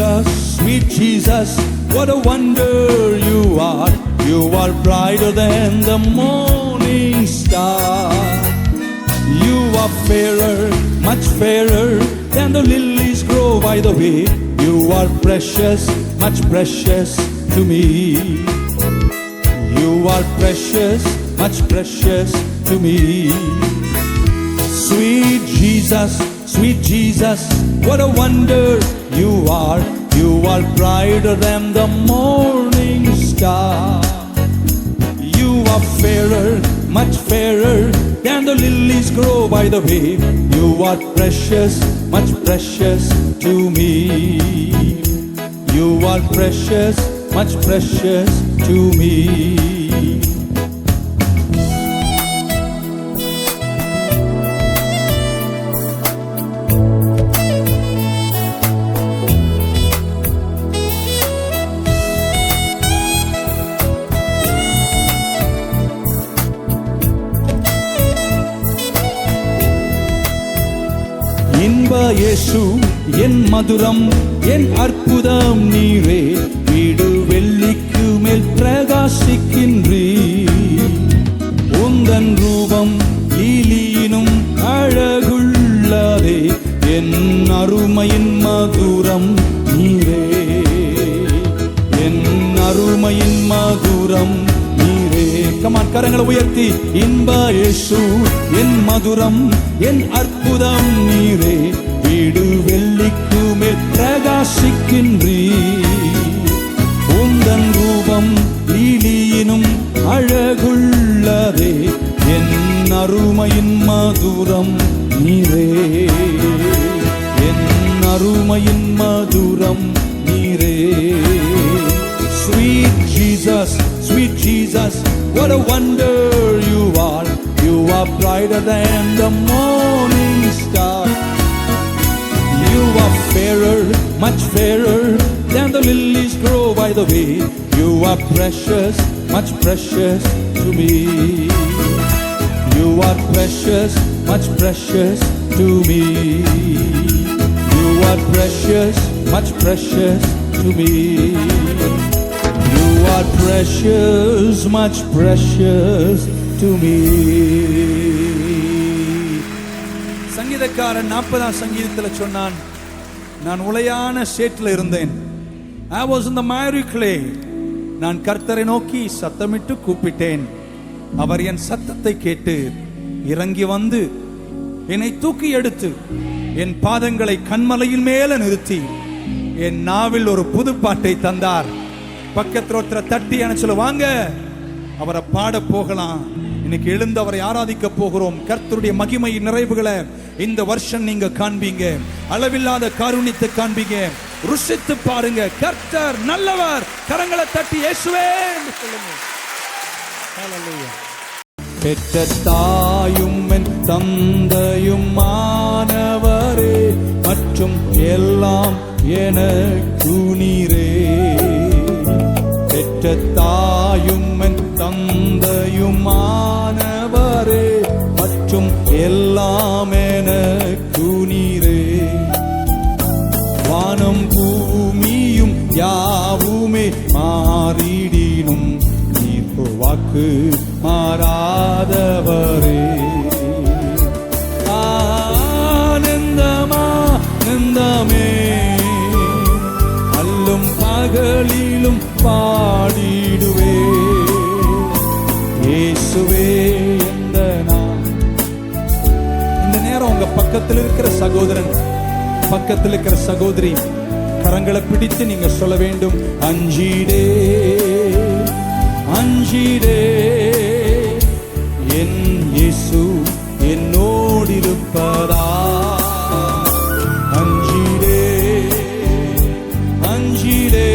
Jesus, sweet Jesus, what a wonder you are. You are brighter than the morning star. You are fairer, much fairer than the lilies grow by the way. You are precious, much precious to me. You are precious, much precious to me. Sweet Jesus, sweet Jesus, what a wonder you are. You are brighter than the morning star. You are fairer, much fairer than the lilies grow by the way. You are precious, much precious to me. You are precious, much precious to me. இன்ப இயேசு என் மதுரம் என் அற்புதம் நீரே. வீடு வெள்ளிக்கு மேல் பிரகாசிக்கின்றீ. உந்தன் ரூபம் லீலியினும் அழகுள்ளதே. என் அருமையின் மதுரம் நீரே. என் அருமையின் மதுரம் நீரே. கமான், கரங்களை உயர்த்தி. இன்ப இயேசு என் மதுரம் என் அற்புதம் நீரே. வீடு வெள்ளிக்கு மேல் பிரகாசிக்கின்றீ. உந்தன் ரூபம் லீலியினும் அழகுள்ளதே. என் அருமையின் மதுரம் நீரே. என் அருமையின் மதுரம் நீரே. Sweet Jesus, sweet Jesus, what a wonder you are. You are brighter than the morning star. You are fairer, much fairer than the lilies grow by the way. You are precious, much precious to me. You are precious, much precious to me. You are precious, much precious to me. You are precious, much precious to me. சங்கீதக்காரன் 40ஆம் சங்கீதத்தில் சொன்னான், நான் உளையான சேற்றில் இருந்தேன். I was in the miry clay. நான் கர்த்தரை நோக்கி சத்தமிட்டு கூப்பிட்டேன். அவர் என் சத்தத்தை கேட்டு இறங்கி வந்து என்னை தூக்கி எடுத்து என் பாதங்களை கன்மலையின் மேல நிறுத்தி என் நாவில் ஒரு புது பாட்டை தந்தார். பக்கத்துல ஒருத்தரை தட்டி சொல்ல, வாங்க அவரை பாட போகலாம். இன்னைக்கு எழுந்து அவரை ஆராதிக்க போகிறோம். கர்த்தருடைய மகிமை நிறைவுகளை இந்த வருஷம் நீங்க காண்பீங்க. அளவில்லாத காருண்யத்தை காண்பீங்க. ருசித்து பாருங்க. கர்த்தர் நல்லவர். கரங்களை தட்டி இயேசுவே என்று சொல்லுங்க. ஹல்லேலூயா. பெற்ற தாயும் என் தந்தையும் மானவரே, மற்றும் எல்லாம் எனக்கு நீரே. பெற்ற தாயும் என் தந்தையும் மானவரே, மற்றும் எல்லாம் எனக்கு நீரே. வானம் பூமியும் யாவுமே மாறிடினும் நீர் வாக்கு மாறாதவரே. ஆனந்தமே அல்லும் பகலிலும் பாடிடுவே. இயேசுவே இந்த நான். இந்த நேரம் உங்க பக்கத்தில் இருக்கிற சகோதரன், பக்கத்தில் இருக்கிற சகோதரி கரங்களை பிடித்து நீங்க சொல்ல வேண்டும், அஞ்சிடே அஞ்சிடே என் இயேசு என்னோடு இருப்பதா. அஞ்சிடே அஞ்சிடே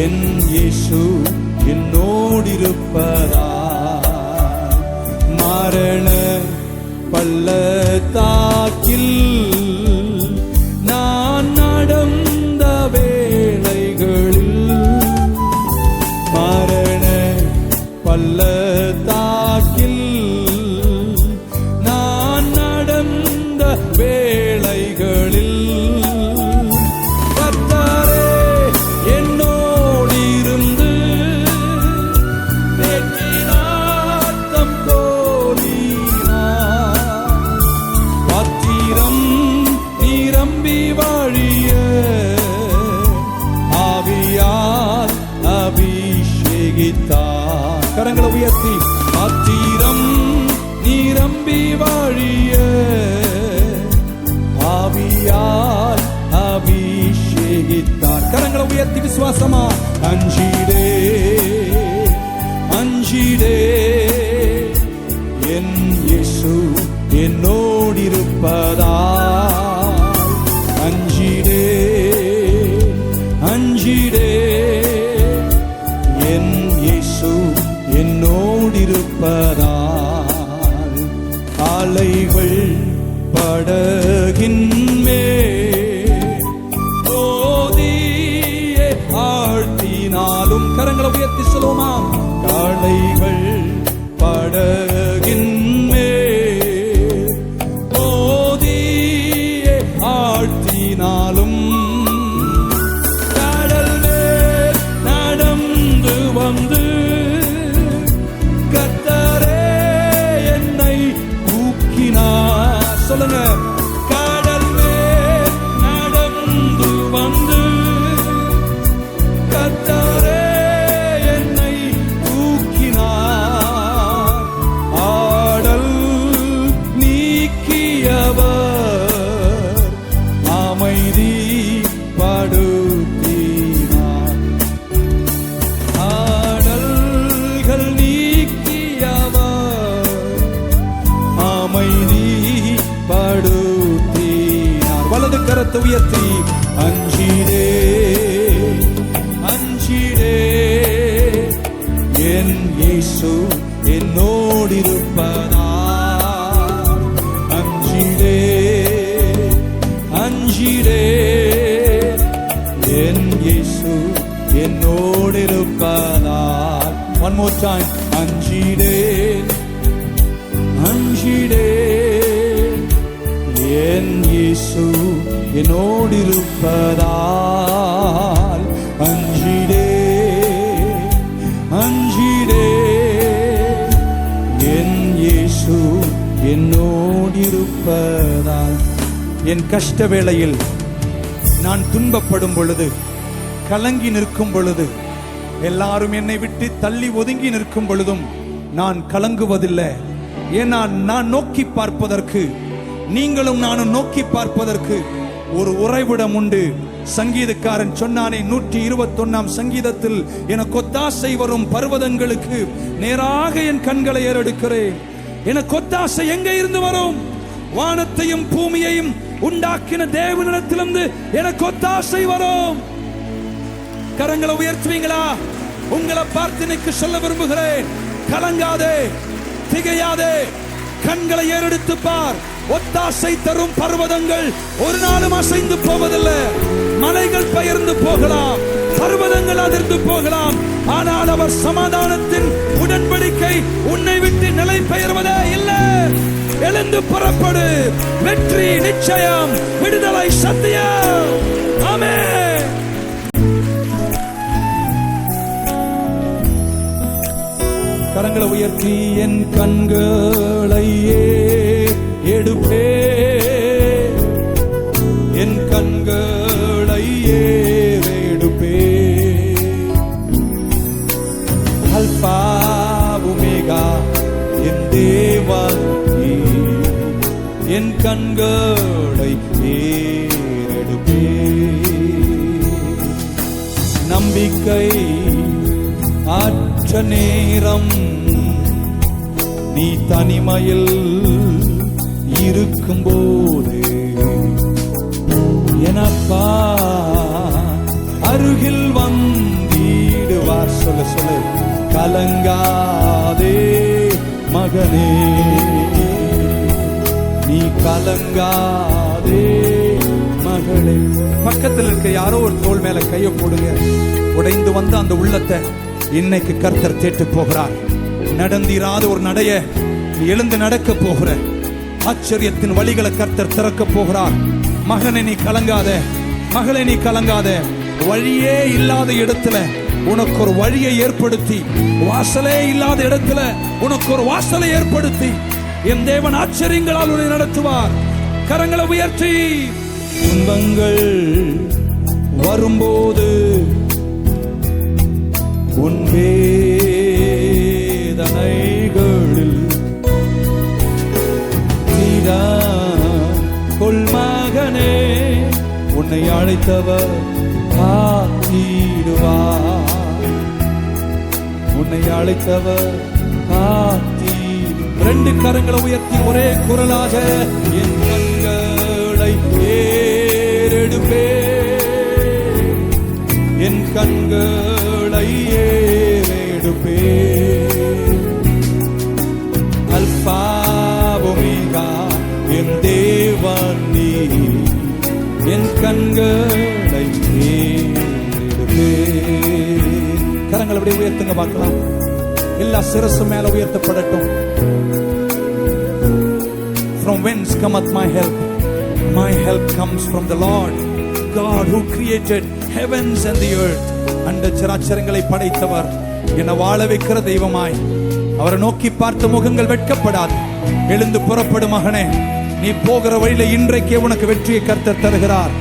என் இயேசு என்னோடு இருப்பதா. மரண பள்ளத்தாக்கில் நான் நடந்த வேளைகளில், மரண பள்ளத்தாக்கில் நான் நடந்த வேளைகளில் உயர்த்தி பாத்திரம் நிரம்பி வாழிய ஆவியால் அபிஷேகித்தார். கரங்களை உயர்த்தி விசுவாசமா அஞ்சிடே அஞ்சிடே என் இயேசு என்னோடிருப்பதா. அஞ்சிடே அஞ்சிடே என் இயேசு என்னோடிருப்பதா. அலைகள் படகின் மேல் ஓதியே ஆழ்த்தினாலும் கரங்களை உயர்த்தி சொல்லுவோமா. அலைகள் படகின் மேல் ஓதியே ஆழ்த்தினாலும் கடல் மேல் நடந்து வந்து கர்த்தரே என்னை ஊக்கினார். சொல்லுங்க. கடல் மேல் நடந்து வந்து கர்த்தரே என்னை ஊக்கினார். ஆடல் நீக்கியவர் அமைதி படுத்தினார். ஆடல்கள் நீக்கியவர் அமைதி படுத்தினார். வலது கரத்தை உயர்த்தி அஞ்சிடே அஞ்சிடே என் இயேசு என்னோடிருப்பதா. அஞ்சிடே அஞ்சிடே என் இயேசு என்னோடிருப்பதா. One more time. அஞ்சிடே அஞ்சிடே என் இயேசு என்னோடிருப்பதால். அஞ்சிடே அஞ்சிடே என் இயேசு என்னோடிருப்பதால். என் கஷ்ட வேளையில் நான் துன்பப்படும் பொழுது, கலங்கி நிற்கும் பொழுது, எல்லாரும் என்னை விட்டு தள்ளி ஒதுங்கி நிற்கும் பொழுதும் நான் கலங்குவதில்லை. ஏன்னா நான் நோக்கி பார்ப்பதற்கு, நீங்களும் நானும் நோக்கி பார்ப்பதற்கு ஒரு உறைவிடம் உண்டு. சங்கீதக்காரன் சொன்னானே 121ஆம் சங்கீதத்தில், எனக்கு ஒத்தாசை வரும் பர்வதங்களுக்கு நேராக என் கண்களை ஏறெடுக்கிறேன். எனக்கு ஒத்தாசை எங்கே இருந்து வரும்? வானத்தையும் பூமியையும் உண்டாக்கின தேவனிடத்திலிருந்து எனக்கு ஒத்தாசை வரும். கரங்களை உயர்த்துவீங்களா? உங்களை பார்த்து இன்னைக்கு சொல்ல விரும்புகிறேன், கலங்காதே, திகையாதே, கண்களை ஏறெடுத்து பார். ஒத்தாசை தரும் பர்வதங்கள் ஒரு நாளும் அசைந்து போவதில்லை. மலைகள் பெயர்ந்து போகலாம், பர்வதங்கள் அதிர்ந்து போகலாம், ஆனால் அவர் சமாதானத்தின் உடன்படிக்கை உன்னை விட்டு நிலை பெயர்வதே இல்லை. எழுந்து புறப்படு, வெற்றி நிச்சயம், விடுதலை சத்தியம். ஆமென். கரங்களை உயர்த்தி என் கண்களையே எடுப்பே, என் கண்களையே எடுப்பே. அல்பா ஒமேகா என் தேவா, என் கண்களை ஏறெடுப்பே. நம்பிக்கை ஆற்ற நேரம் நீ தனிமையில் இருக்கும்போது எனப்பா அருகில் வந்திடுவார். சொல்ல சொல்ல கலங்காதே மகனே, நீ கலங்காதே மகளே. பக்கத்தில் இருக்க யாரோ ஒரு தோள் மேல கையை போடுங்க. உடைந்து வந்த அந்த உள்ளத்தை இன்னைக்கு கர்த்தர் தேட்டு போகிறார். நடந்திராத ஒரு நடைய நீ எழுந்து நடக்க போகிற. ஆச்சரியத்தின் வழிகளை கர்த்தர் திறக்க போகிறார். மகனை நீ கலங்காத, மகளே நீ கலங்காத. வழியே இல்லாத இடத்துல உனக்கு ஒரு வழியை ஏற்படுத்தி, வாசலே இல்லாத இடத்துல உனக்கு ஒரு வாசலை ஏற்படுத்தி என் தேவன் ஆச்சரியங்களால் உன்னை நடத்துவார். கரங்களை உயர்த்தி. துன்பங்கள் வரும்போது உன் வேதனையை வேதனைகளில் கொள் மகனே, உன்னை அழைத்தவர் காத்திடுவார். உன்னை அழைத்தவர் காத்திடு. 2 கரங்களை உயர்த்தி ஒரே குரலாக என் கண்களை ஏறெடுப்பே, என் கண்களை ஏறெடுப்பே. அல்பா ஒமேகா என் தேவன் நீ, என் கண்களை ஏறெடுப்பே. கரங்களை அப்படியே உயர்த்துங்க பார்க்கலாம். எல்லா சிரசு மேல உயர்த்தப்படட்டும். From whence cometh my help? My help comes from the Lord God who created heavens and the earth. அண்ட சராச்சரங்களை படைத்தவர், என்னை வாழ வைக்கிற தெய்வமாய் அவரை நோக்கி பார்த்த முகங்கள் வெட்கப்படாது. எழுந்து புறப்படும் மகனே, நீ போகிற வழியில இன்றைக்கே உனக்கு வெற்றியை கர்த்தர் தருகிறார்.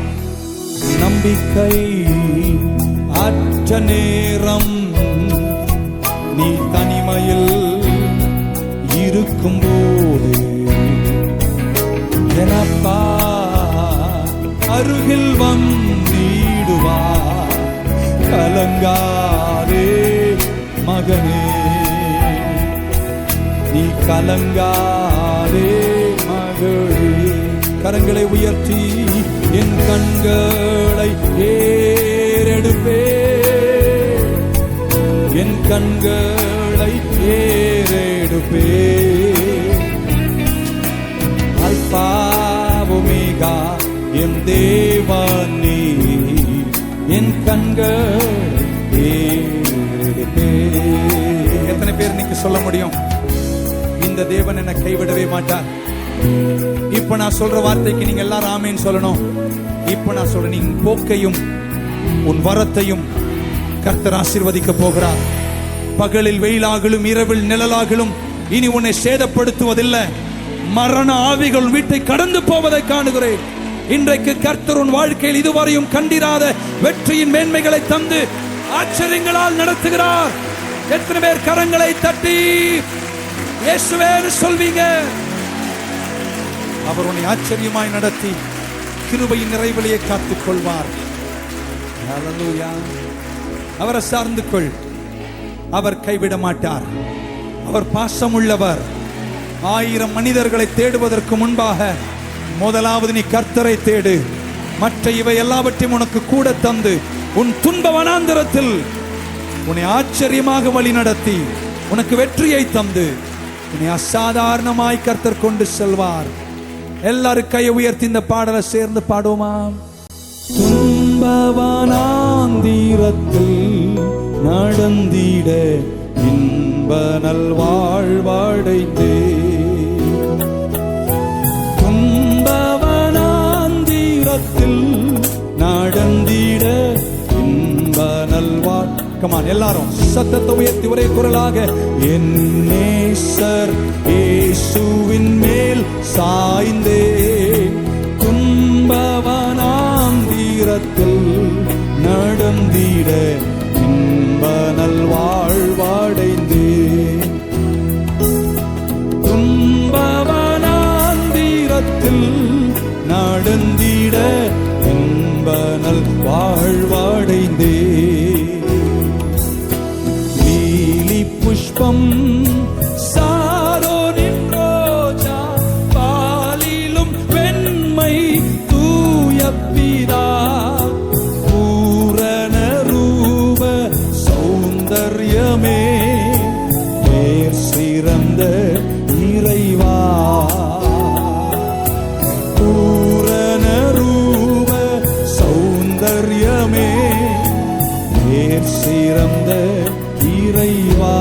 நம்பிக்கை அற்ற நேரம் நீ தனிமையில் இருக்கும் போது எனப்பா அருகில் வந்திடுவார். கலங்காதே மகனே, நீ கலங்காதே மகளே. கரங்களை உயர்த்தி என் கண்களை ஏறெடுப்பே, என் கண்களை ஏறெடுப்பே. அல்பா ஒமேகா என் தேவன் நீ, என் கண்களை ஏறெடுப்பே. எத்தனை பேர் நீங்க சொல்ல முடியும், இந்த தேவன் என்னை கைவிடவே மாட்டார்? இப்ப நான் சொல்ற வார்த்தைக்கு நீங்க எல்லாரும் ஆமேன்னு சொல்லணும். இப்ப நான் சொல்றேன், நீ போக்கையும் உன் வரத்தையும் கர்த்தர் ஆசீர்வதிக்க போகிறார். பகலில் வெயிலாகலும் இரவில் நிழலாகலும் இனி உன்னை சேதப்படுத்துவதில்லை. மரண ஆவிகள் வீட்டை கடந்து போவதை காணுகிறேன். இன்றைக்கு கர்த்தர் உன் வாழ்க்கையில் இதுவரையும் கண்டிராத வெற்றியின் மேன்மைகளை தந்து ஆச்சரியங்களால் நடத்துகிறார். எத்தனை பேர் கரங்களை தட்டி இயேசுவே சொல்வீங்க? அவர் உன்னை ஆச்சரியமாய் நடத்தி கிருபையின் நிறைவிலேயே காத்துக் கொள்வார். ஹல்லேலூயா. அவரை சார்ந்து கொள். அவர் கைவிட மாட்டார். அவர் பாசமுள்ளவர். 1000 மனிதர்களை தேடுவதற்கு முன்பாக முதலாவது நீ கர்த்தரை தேடு. மற்ற இவை எல்லாவற்றையும் உனக்கு கூட தந்து உன் துன்ப வனாந்தரத்தில் உன்னை ஆச்சரியமாக வழி நடத்தி உனக்கு வெற்றியை தந்து உன்னை அசாதாரணமாய் கர்த்தர் கொண்டு செல்வார். எல்லாரும் கையை உயர்த்தி இந்த பாடலை சேர்ந்து பாடுவோமா? துன்ப வனாந்தரத்தில் நடந்திட இன்ப நல்வாழ்வடைந்தே, துன்ப வனாந்தரத்தில் நடந்திட இன்ப நல்வாழ். கமான், எல்லாரும் சத்தத்தை உயர்த்தி ஒரே குரலாக என் நேசர் இயேசுவின் மேல் சாய்ந்தே, துன்ப வனாந்தரத்தில் நடந்திட இன்ப நல்வாழ்வடைந்தே, துன்ப வனாந்தரத்தில் நடந்திட இன்ப நல்வாழ்வடைந்தே. லீலி புஷ்பம் சாரோனின் ரோஜா பாலிலும் வெண்மை தூய பிதா, பூரண ரூப சௌந்தர்யமே நேர் சிறந்த இறைவா, பூரண ரூப சௌந்தர்யமே நேர் சிறந்த இறைவா.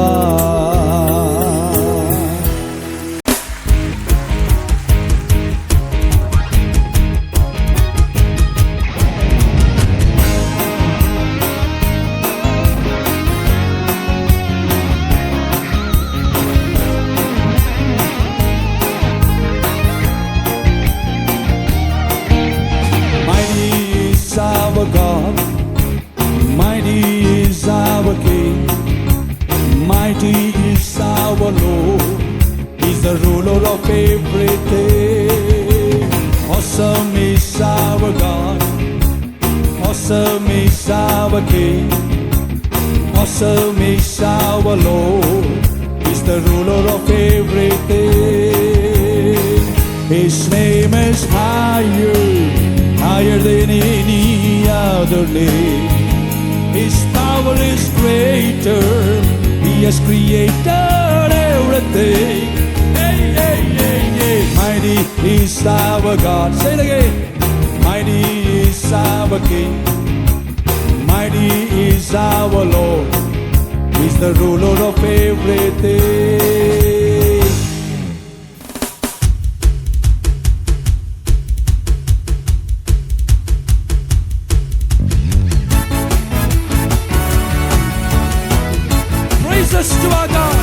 Awesome is our King, awesome is our Lord. He's the ruler of everything. His name is higher, higher than any other name. His power is greater. He has created everything. Hey, hey, hey, hey. Mighty is our God. Say it again. Mighty is our King, mighty is our Lord. He's the ruler of everything. Praises to our God.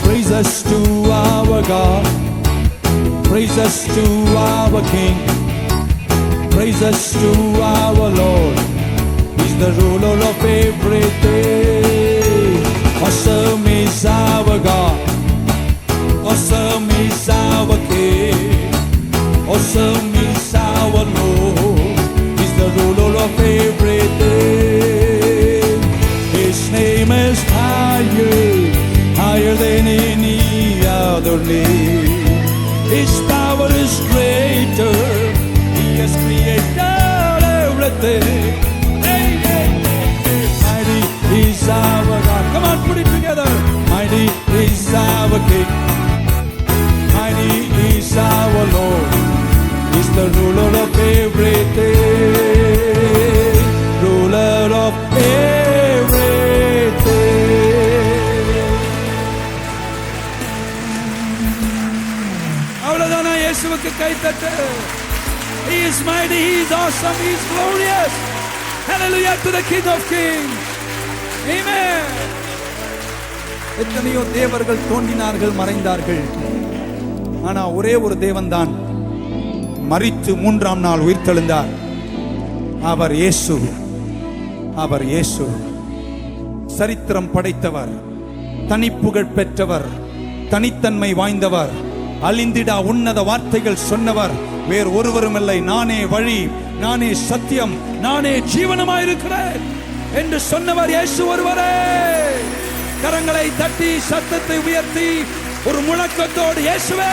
Praises to our God, praises to our King, praises to our Lord. He's the ruler of everything. Awesome is our God, awesome is our King, awesome is our Lord. He's the ruler of everything. His name is higher, higher than any other name. His power is greater. He has created everything. Hey, hey, hey, hey. Mighty is our God. Come on, put it together. Mighty is our King, mighty is our Lord. He's the ruler of everything, ruler of everything. அவ்வளவுதானா? இயேசுவுக்கு கைத்தட்டு. He is mighty, he is awesome, he is glorious. Hallelujah to the King of Kings. Amen. எத்தனையோ தேவர்கள் தோன்றினார்கள், மறைந்தார்கள். ஆனா ஒரே ஒரு தேவன் தான் மரித்து மூன்றாம் நாள் உயிர்த்தெழுந்தார். அவர் இயேசு. அவர் இயேசு. சரித்திரம் படைத்தவர், தனிப்புகழ் பெற்றவர், தனித்தன்மை வாய்ந்தவர், அழிந்திடா உன்னத வார்த்தைகள் சொன்னவர், வேறு ஒருவரும் இல்லை. நானே வழி, நானே சத்தியம், நானே ஜீவனமாயிருக்கிறேன் என்று சொன்னவர் இயேசு ஒருவரே. கரங்களை தட்டி சத்தத்தை உயர்த்தி ஒரு முழக்கத்தோடு இயேசுவே.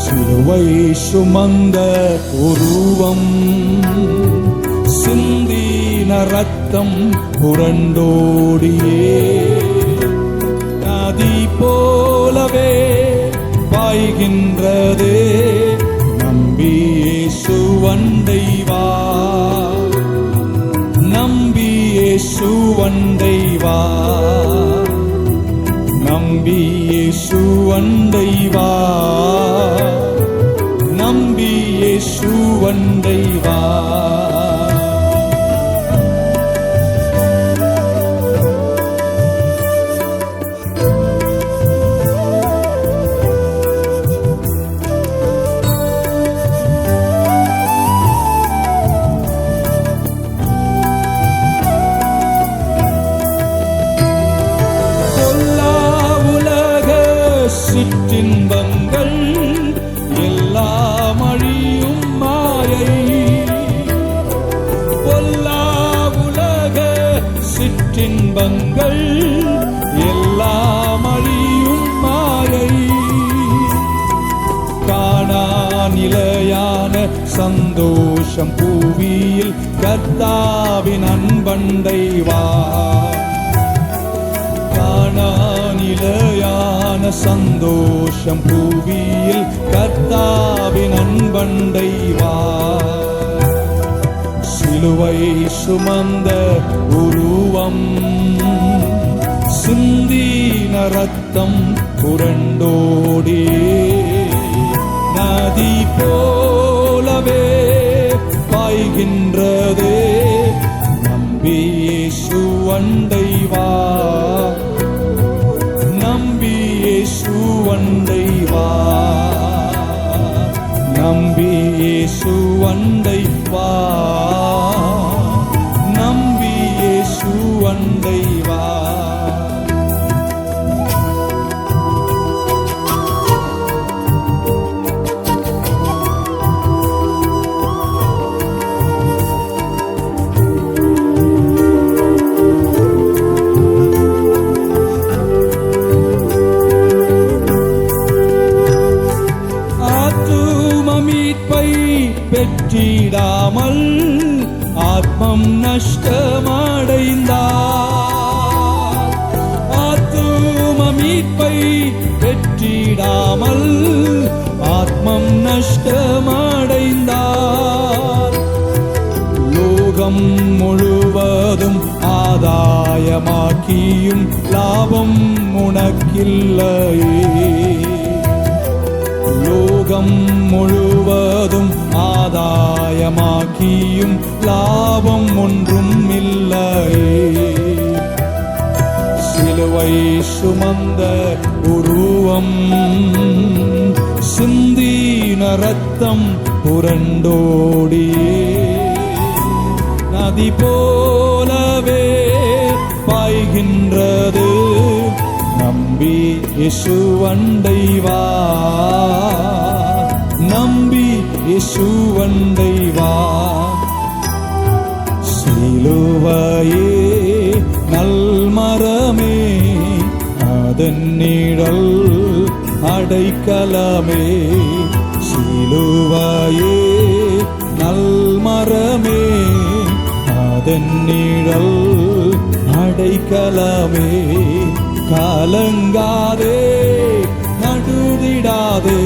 சிலுவை சுமந்த உருவம், சிந்தின ரத்தம் புரண்டோடியே, நதி போலவே பாய்கின்றதே. நம்பி இயேசு அண்டை வா, நம்பி இயேசு அண்டை வா, நம்பி இயேசு அண்டை வா, நம்பி இயேசு அண்டை வா. சிற்றின்பங்கள் எல்லாம் அழியும் மாயை, பொல்லா உலக சிற்றின்பங்கள் எல்லாம் அழியும் மாயை. காணா நிலையான சந்தோஷம் பூவியில் கர்த்தாவின் அன்பண்டை வா, காணா நிலையான சந்தோஷம் பூவியில் கர்த்தாவின் அன்பண்டை வா. சிலுவை சுமந்த உருவம், சிந்தின ரத்தம் புரண்டோடியே, நதி போலவே பாய்கின்றதே. நம்பி இயேசு அண்டை வா, நம்பி இயேசு அண்டை வா, நம்பி இயேசு அண்டை வா, நம்பி இயேசு அண்டை வா. பெற்றிடாமல் ஆத்மம் நஷ்டமடைந்தார், ஆத்தும மீட்பை பெற்றிடாமல் ஆத்மம் நஷ்டமடைந்தார். லோகம் முழுவதும் ஆதாயமாக்கியும் லாபம் உனக்கில்லையே, லோகம் முழுவதும் ஆதாயமாக்கியும் லாபம் ஒன்றும் இல்லையே. சிலுவை சுமந்த உருவம் சிந்தின ரத்தம் புரண்டோடியே, நதி போலவே பாய்கின்றது. நம்பி இயேசு அண்டை வா, நம்பி இயேசு அண்டை வா. சிலுவையே நல்மரமே, அதன் நிழல் அடைக்கலமே. சிலுவையே நல்மரமே, அதன் நிழல் அடைக்கலமே. கலங்காதே நடுதிடாதே,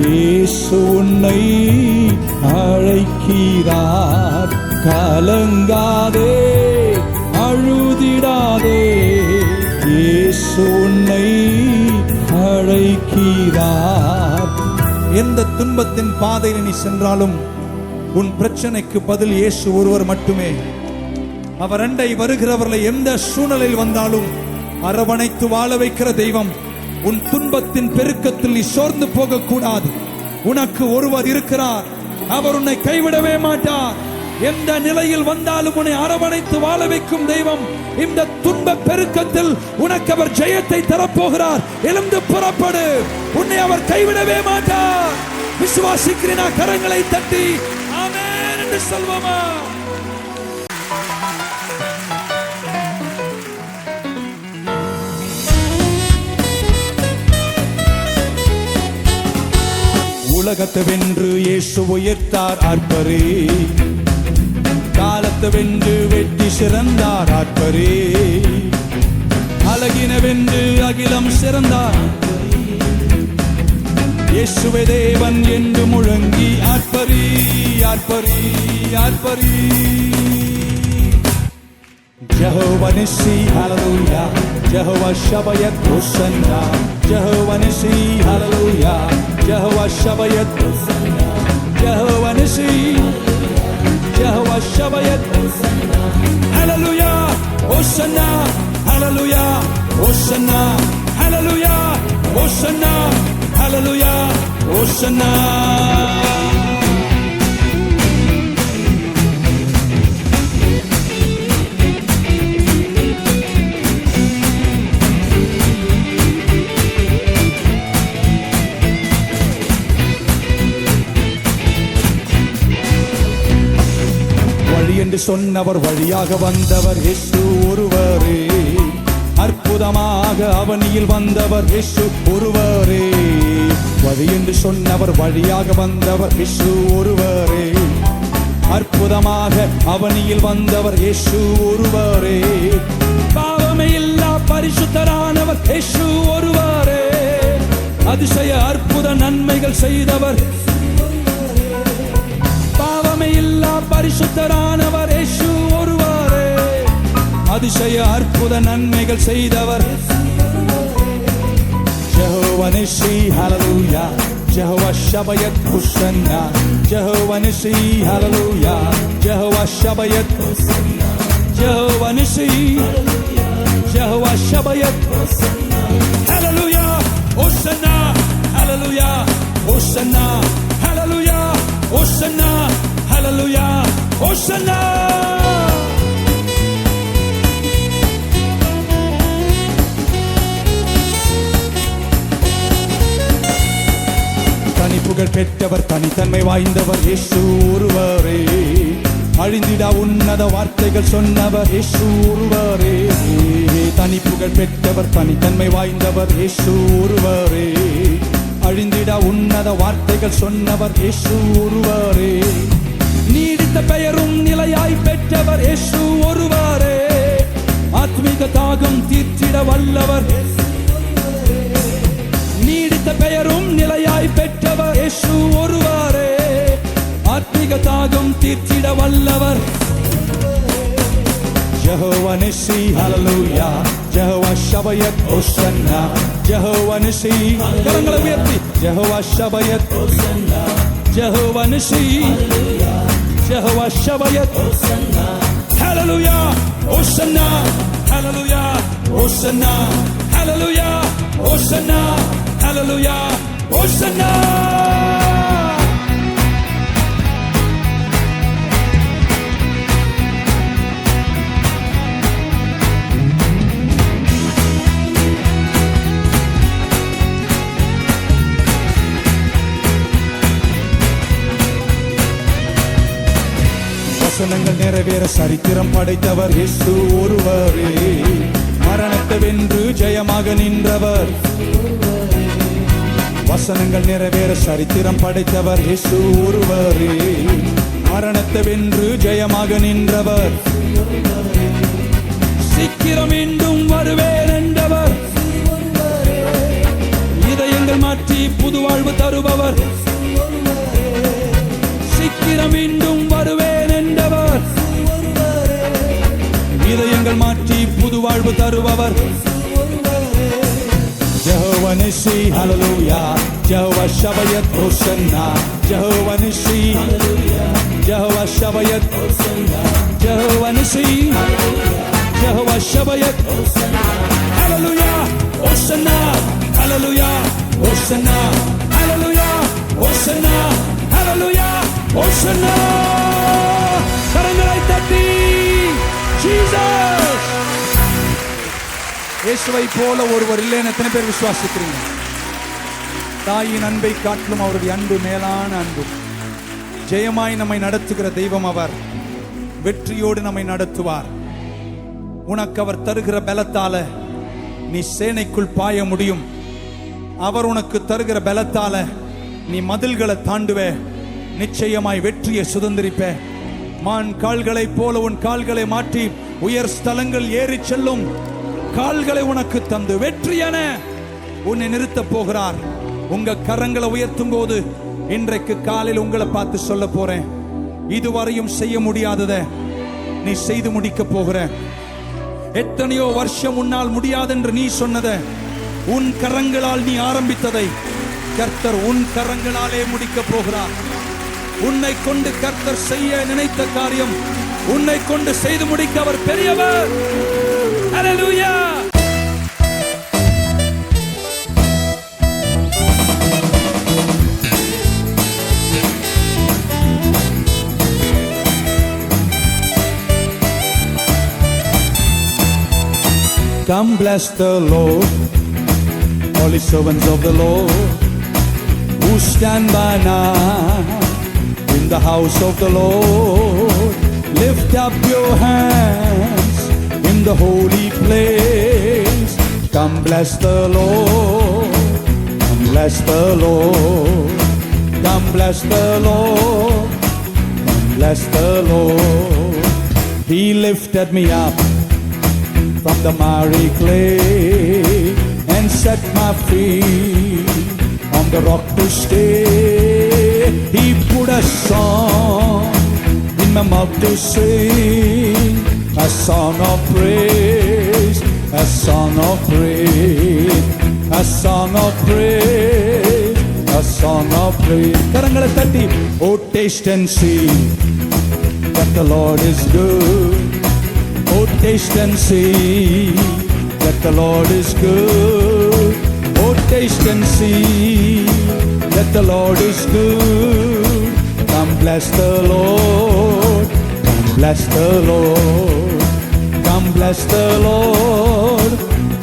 இயேசு உன்னை அழைக்கிறார். கலங்காதே அழுதிடாதே, இயேசு உன்னை அழைக்கிறார். எந்த துன்பத்தின் பாதையில் நீ சென்றாலும் உன் பிரச்சனைக்கு பதில் இயேசு ஒருவர் மட்டுமே. அவர் அண்டை வருகிறவர்களை எந்த சூழ்நிலையில் வந்தாலும் அரவணைத்து வாழ வைக்கிற தெய்வம். உன் துன்பத்தின் பெருக்கத்தில் நீ சோர்ந்து போக கூடாது. உனக்கு ஒருவர் இருக்கிறார், அவர் உன்னை கைவிடவே மாட்டார். எந்த நிலையில் வந்தாலும் உன்னை அரவணைத்து வாழ வைக்கும் தெய்வம். இந்த துன்ப பெருக்கத்தில் உனக்கு அவர் ஜெயத்தை தரப்போகிறார். எழுந்து புறப்படு, உன்னை அவர் கைவிடவே மாட்டார். விசுவாசிக்கிறேனா? கரங்களை தட்டி ஆமென் என்று சொல்வோமா? உலகத்தை வென்று இயேசு உயர்த்தார் ஆர்ப்பரே, காலத்தை வென்று வெற்றி சிறந்தார் ஆர்ப்பரே, அழகின வென்று அகிலம் சிறந்தார். இயேசுவே தேவன் என்று முழங்கி ஆர்ப்பரி ஆர்ப்பரி ஆர்ப்பரி. Jehovah Nissi, hallelujah. Jehovah Shabbayat, Hosanna. Jehovah Nissi, hallelujah. Jehovah Shabbayat, Hosanna. Jehovah Nissi, Jehovah Shabbayat, Hosanna. Hallelujah, Hosanna, hallelujah, Hosanna, hallelujah, Hosanna, hallelujah, Hosanna. என்று சொன்னவர் வழியாக வந்தவர் இயேசு ஒருவரே. அற்புதமாக அவனியில் வந்தவர் இயேசு ஒருவரே. வழி என்று சொன்னவர் வழியாக வந்தவர் இயேசு ஒருவரே. அற்புதமாக அவனியில் வந்தவர் இயேசு ஒருவரே. பாவமே இல்லா பரிசுத்தரானவர் இயேசு ஒருவரே. அதிசய அற்புத நன்மைகள் செய்தவர். பாவமே இல்லா பரிசுத்தரானவர் இயேசு ஒருவரே. அதிசய அற்புத நன்மைகள் செய்தவர். Jehovah Nissi, hallelujah. Jehovah Shabbayat, Hosanna. Jehovah Nissi, hallelujah. Jehovah Shabbayat, Hosanna. Jehovah Nissi, Jehovah Shabayat. Hallelujah, Hosanna, hallelujah, Hosanna, hallelujah, Hosanna, hallelujah, Hosanna. தனிப்புகழ் பெற்றவர், தனித்தன்மை வாய்ந்தவர் இயேசு ஒருவரே. அழிந்திடா உன்னத வார்த்தைகள் சொன்னவர் இயேசு ஒருவரே. தனிப்புகழ் பெற்றவர், தனித்தன்மை வாய்ந்தவர் இயேசு ஒருவரே. அழிந்திடா உன்னத வார்த்தைகள் சொன்னவர் இயேசு ஒருவரே. நீடித்த பெயரும் நிலையாய் பெற்றவர் இயேசு ஒருவரே. ஆத்மீக தாகம் தீர்த்திட வல்லவர், நீடித்த பெயரும் நிலையாய் பெற்றவர் இயேசு ஒருவரே. ஆத்மீக தாகம் தீர்த்திட வல்லவர். Jehovah Nissi, hallelujah, Jehovah Shabayat, Hosanna, Jehovah Nissi. கரங்களை உயர்த்தி Jehovah Shabayat, Hosanna, Jehovah Nissi, Jehovah Shabayat, Hosanna, hallelujah, Hosanna, hallelujah, Hosanna, hallelujah, Hosanna, hallelujah, Hosanna. வசனங்கள் நிறைவேற சரித்திரம் படைத்தவர் இயேசு ஒருவரே. மரணத்தை வென்று ஜெயமாக நின்றவர். வசனங்கள் நிறைவேற சரித்திரம் படைத்தவர் இயேசு ஒருவரே. மரணத்தை வென்று ஜெயமாக நின்றவர். சீக்கிரம் மீண்டும் வருவேன் என்றவர். இதயங்கள் மாற்றி புது வாழ்வு தருபவர். சீக்கிரம் மீண்டும் வருவேன் என்றவர். இதயங்கள் மாற்றி புது வாழ்வு தருபவர். Jehovah Nissi, hallelujah, Jehovah Shabayat, Hosanna, Jehovah Nissi, Jehovah Shabayat, Hosanna, Jehovah Nissi, Jehovah Shabayat, hallelujah, Hosanna, hallelujah, Hosanna, hallelujah, Hosanna, hallelujah, Hosanna. கரங்களை தட்டி Jesus. இயேசுவை போல ஒருவர் இல்லை. எத்தனை பேர் விசுவாசிக்கிறீங்க? தாயின் அன்பை காட்டிலும் அவருடைய அன்பு மேலான அன்பு. ஜெயமாய் நம்மை நடத்துகிற தெய்வம் அவர். வெற்றியோடு நம்மை நடத்துவார். உனக்கு அவர் தருகிற பலத்தால நீ சேனைக்குள் பாய முடியும். அவர் உனக்கு தருகிற பலத்தால நீ மதில்களை தாண்டுவே. நிச்சயமாய் வெற்றியை சுதந்திரிப்ப. மான் கால்களை போல உன் கால்களை மாற்றி உயர் ஸ்தலங்கள் ஏறி செல்லும் கால்களை உனக்கு தந்து வெற்றியென உன்னை நிறுத்த போகிறார். உங்க கரங்களை உயர்த்தும் போது இன்றைக்கு காலையில் உங்களை பார்த்து சொல்ல போறேன், இதுவரையும் செய்ய முடியாததை நீ செய்து முடிக்க போகிற. எத்தனையோ வருஷம் உன்னால் முடியாதென்று நீ சொன்னதை, உன் கரங்களால் நீ ஆரம்பித்ததை கர்த்தர் உன் கரங்களாலே முடிக்க போகிறார். உன்னை கொண்டு கர்த்தர் செய்ய நினைத்த காரியம் உன்னை கொண்டு செய்து முடிக்க அவர் பெரியவர். Hallelujah. Come bless the Lord, all his servants of the Lord, who stand by night in the house of the Lord. Lift up your hands in the holy place. Come bless the Lord, come bless the Lord, come bless the Lord, come bless the Lord. He lifted me up from the miry clay and set my feet on the rock to stay. He put a song in my mouth to sing, a song of praise, a song of praise, a song of praise, a song of praise. கரங்களை தட்டி, oh taste and see that the Lord is good. taste and see that the Lord is good. Oh, taste and see that the Lord is good. Come bless the Lord. Come bless the Lord. Come bless the Lord.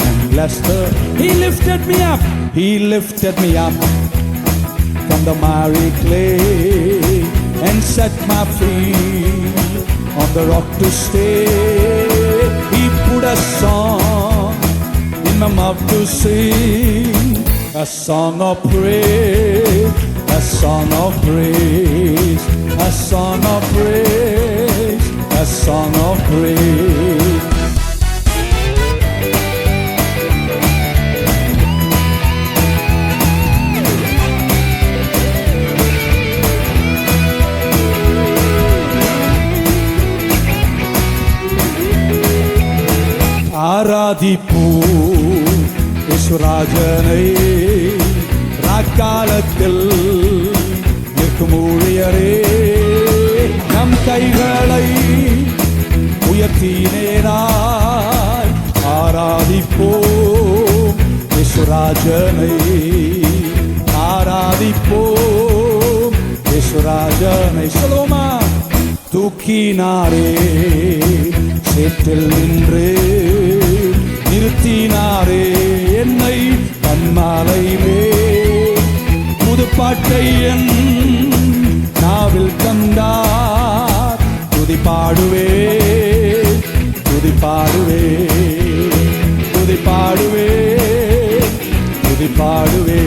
And bless the... He lifted me up. He lifted me up from the miry clay and set my feet on the rock to stay. He put a song in my mouth to sing, a song of praise, a song of praise, a song of praise, a song of praise. ஆராதிப்பூ இயேசுராஜனை ராக்காலத்தில் நிற்கும் ஊழியரே, நம் கைகளை உயர்த்தினேனாய் ஆராதிப்போம் இயேசுராஜனை, ஆராதிப்போம் இயேசுராஜனை. சொல்லுவோமா? தூக்கினாரே சேற்றில் நின்று நிறுத்தினாரே என்னை தன்மாலை மேல், புதுப்பாட்டை என் நாவில் தந்தார். துதி பாடுவே துதி பாடுவே துதி பாடுவே துதி பாடுவே.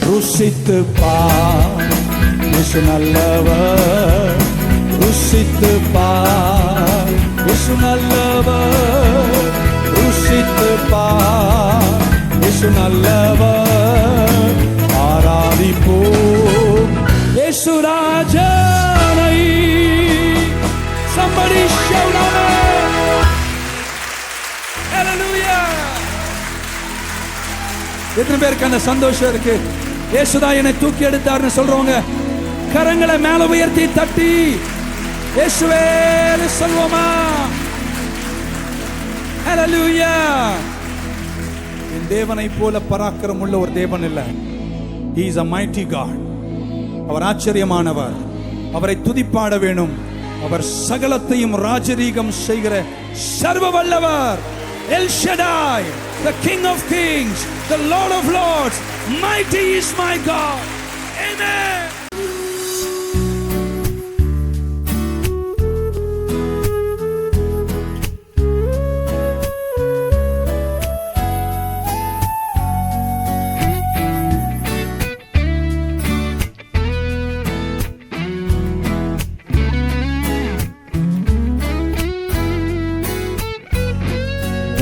ருசித்து பார் இயேசு நல்லவர், ருசித்து பார் இயேசு நல்லவர், ருசித்து பார் இயேசு நல்லவர். ஆராதிப்போம் இயேசு ராஜனை. Somebody shout amen. Hallelujah. எத்தனை பேருக்கு அந்த சந்தோஷம் இருக்கு? இயேசுதான் என்னை தூக்கி எடுத்தார்னு சொல்றவங்க கரங்களை மேல உயர்த்தி தட்டி இயேசுவே சொல்வோமா? ஹல்லேலூயா. என் தேவனை போல பராக்கிரமம் உள்ள ஒரு தேவன் இல்லை. He is a mighty God. அவர் ஆச்சரியமானவர். அவரை துதிப்பாட வேணும். அவர் சகலத்தையும் ராஜரீகம் செய்கிற சர்வ வல்லவர். El Shaddai, the King of Kings, the Lord of Lords. Mighty is my God. Amen.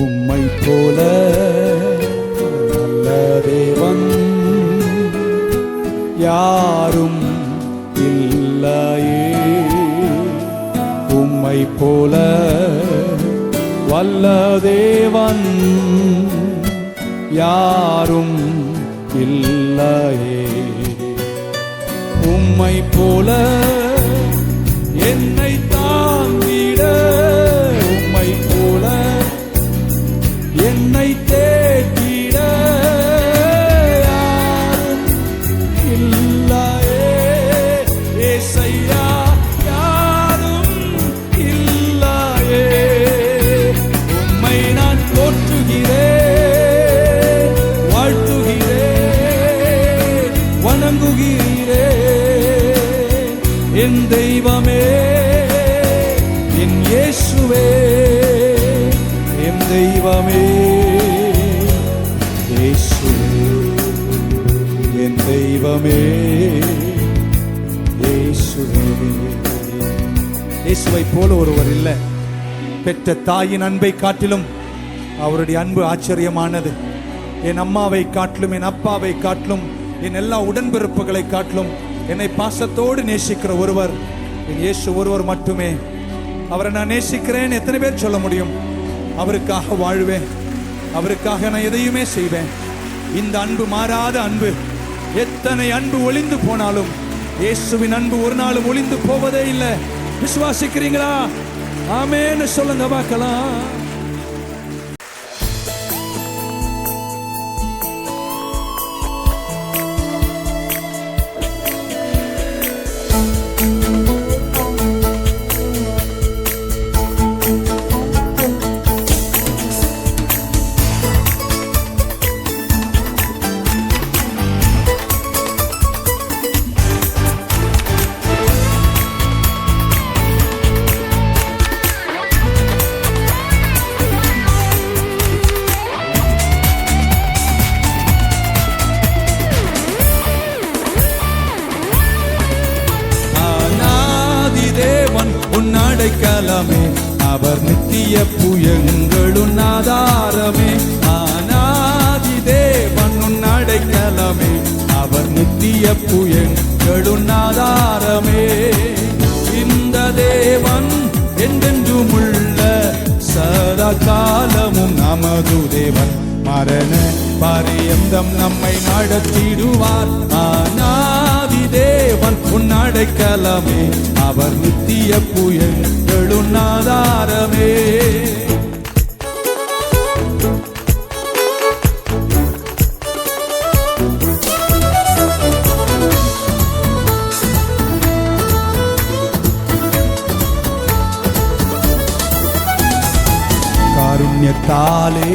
உம்மை போல நல்ல தேவன் யாரும் இல்லையே, உம்மை போல வல்ல தேவன் யாரும் இல்லையே. உம்மை போல என்னை தாங்கிட, உம்மை போல என்னை தேடிட யாரும் இல்லையே. ஏசையா யாரும் இல்லையே. உம்மை நான் போற்றுகிறேன், வாழ்த்துகிறேன், வணங்குகிறேன். என் தெய்வமே, என் இயேசுவே, என் தெய்வமே இயேசுவே, என் தெய்வமே இயேசுவே. இயேசுவை போல ஒருவர் இல்லை. பெற்ற தாயின் அன்பை காட்டிலும் அவருடைய அன்பு ஆச்சரியமானது. என் அம்மாவை காட்டிலும், என் அப்பாவை காட்டிலும், என் எல்லா உடன்பிறப்புகளை காட்டிலும் என்னை பாசத்தோடு நேசிக்கிற ஒருவர் என் இயேசு ஒருவர் மட்டுமே. அவரை நான் நேசிக்கிறேன் எத்தனை பேர் சொல்ல முடியும்? அவருக்காக வாழ்வேன், அவருக்காக நான் எதையுமே செய்வேன். இந்த அன்பு மாறாத அன்பு. எத்தனை அன்பு ஒளிந்து போனாலும் இயேசுவின் அன்பு ஒரு நாளும் ஒளிந்து போவதே இல்லை. விசுவாசிக்கிறீங்களா? ஆமென்னு சொல்லுங்க பார்க்கலாம். அடைக்கலமே அவர் நித்திய புயங்களும் ஆதாரமே. ஆனாதி தேவன் உன் அடைக்கலமே அவர் நித்திய புயங்களும் ஆதாரமே. இந்த தேவன் என்றென்றும் உள்ள சதா காலமும் நமது தேவன். மரண பரியந்தம் நம்மை நடத்திடுவார். ஆனாதி தேவன் உன் அடைக்கலமே அவர் நித்திய புயங்களும் ஆதாரமே. காருண்யத்தாலே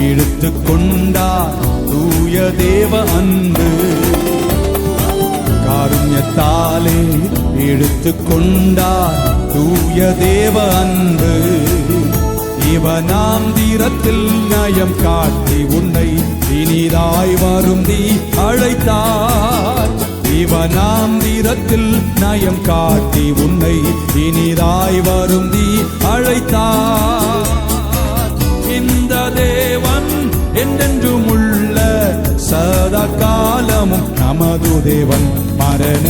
இழுத்து கொண்டார் தூய தேவ அன்பு. காருண்யத்தாலே இழுத்து கொண்டார் தூய தேவ அன்பு. இவனாம் தீரத்தில் நயம் காட்டி உன்னை இனிதாய் வருந்தி அழைத்தார். இவனாம் தீரத்தில் நயம் காட்டி உன்னை இனிதாய் வருந்தி அழைத்தார். இந்த தேவன் என்றென்றும் உள்ள சதா காலமும் நமது தேவன். மரண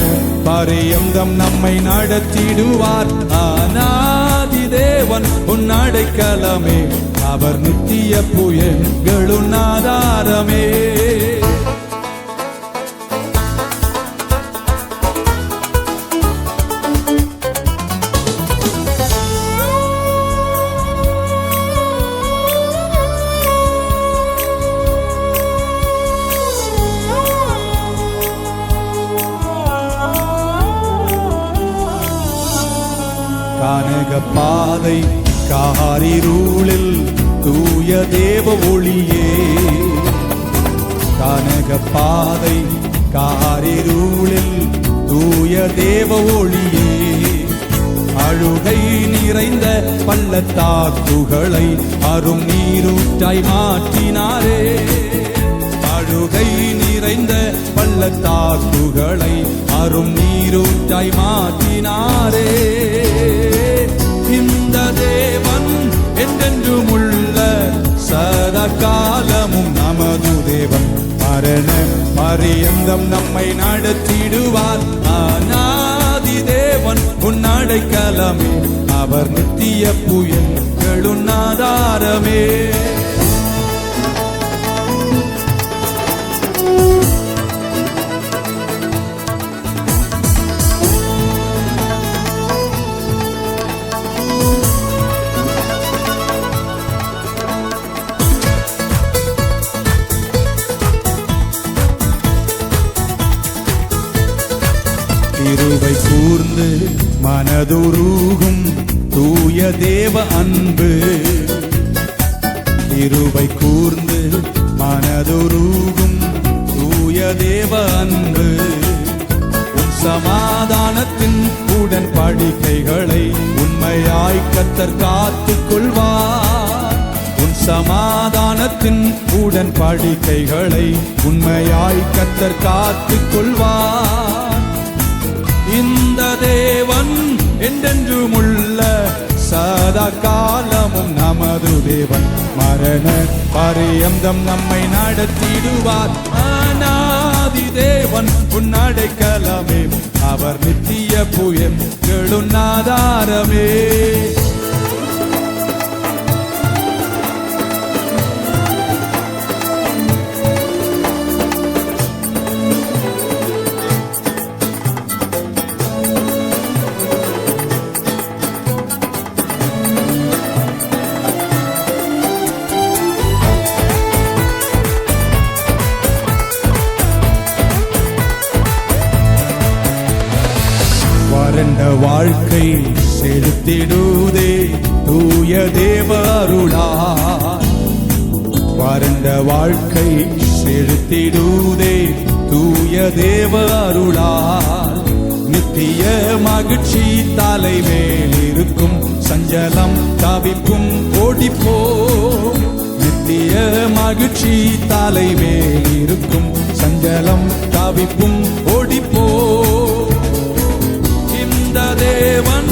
பரியந்தம் நம்மை நடத்திடுவார். ஆனாதி தேவன் உன் அடைக்கலமே அவர் நித்திய புயங்களும் ஆதாரமே. கானக பாதை காரிருளில் தூய தேவ ஒளியே. கானக பாதை காரிருளில் தூய தேவ ஒளியே. அழுகை நிறைந்த பள்ளத்தாக்குகளை அரும் நீரூற்றாய் மாற்றினாரே. அழுகை நிறைந்த பள்ளத்தாக்குகளை அரும் நீரூற்றாய் மாற்றினாரே. இந்த தேவன் என்றென்றும் உள்ள சதா காலமும் நமது தேவன். மரண பரியந்தம் நம்மை நடத்திடுவார். ஆனாதி தேவன் உன் அடைக்கலமே அவர் நித்திய புயங்களும் ஆதாரமே. கிருபை கூர்ந்து மனதுருகும் தூய தேவ அன்பு. கிருபை கூர்ந்து மனதுருகும் தூய தேவ அன்பு. உன் சமாதானத்தின் உடன்படிக்கைகளை உண்மையாய் கர்த்தர் காத்துக் கொள்வார். உன் சமாதானத்தின் உடன்படிக்கைகளை உண்மையாய் கர்த்தர் காத்துக் கொள்வார். இந்த தேவன் என்றென்றும் உள்ள சதா காலமும் நமது தேவன். மரண பரியந்தம் நம்மை நடத்திடுவார். அநாதி தேவன் உன் அடைக்கலமே அவர் நித்திய புயங்களும் ஆதாரமே. செழித்திடுதே தூய தேவ அருளால். வறண்ட வாழ்க்கை செழித்திடுதே தூய தேவ அருளால். நித்திய மகிழ்ச்சி தலைவேல் இருக்கும், சஞ்சலம் தவிப்பும் ஓடிப்போ. நித்திய மகிழ்ச்சி தலைவேல் இருக்கும், சஞ்சலம் தவிப்பும் ஓடிப்போ. இந்த தேவன்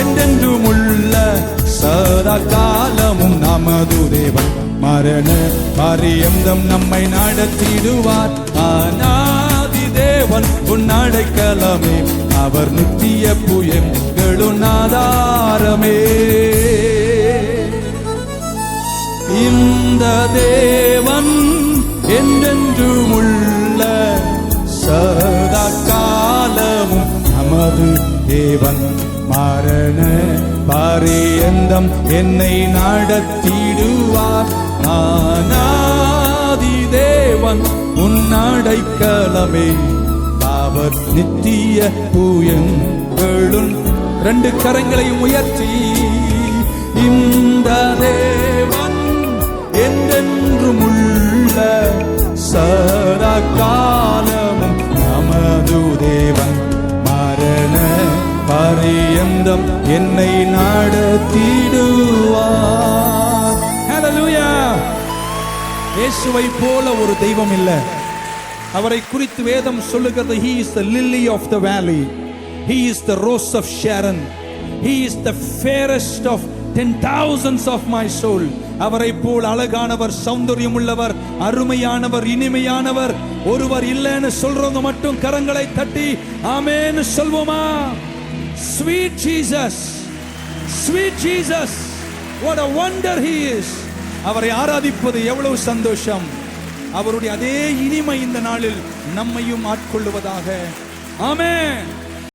என்றென்றும் உள்ள சதா காலமும் நமது தேவன். மரண பரியந்தம் நம்மை நடத்திடுவார். அநாதி தேவன் உன் அடைக்கலமே, அவர் நித்திய புயங்களும் ஆதாரமே. இந்த தேவன் என்றென்றும் உள்ள சதா காலமும் நமது தேவன். மரண பரியந்தம் என்னை நடத்திடுவார். அநாதி தேவன் உன் அடைக்கலமே, அவர் நித்திய புயங்களும். 2 கரங்களையும் உயர்த்தி இந்த தேவன் என்றென்றும் உள்ள சதா காலமும் நமது தேவன். மரண பரியந்தம் என்னை நடத்திடுவார். ஹல்லேலூயா. இயேசுவை போல ஒரு தெய்வம் இல்லை. அவரை குறித்து வேதம் சொல்லுகிறது, he is the lily of the valley, he is the rose of Sharon, he is the fairest of 10,000s of my soul. அவரை போல் அழகானவர், சௌந்தரியம் உள்ளவர், அருமையானவர், இனிமையானவர் ஒருவர் இல்லைன்னு சொல்றவங்க மட்டும் கரங்களை தட்டி ஆமென் சொல்வோமா? Sweet Jesus, sweet Jesus, what a wonder he is. அவரை ஆராதிப்பது எவ்வளவு சந்தோஷம். அவருடைய அதே இனிமை இந்த நாளில் நம்மையும் ஆட்கொள்ளுவதாக. ஆமென்.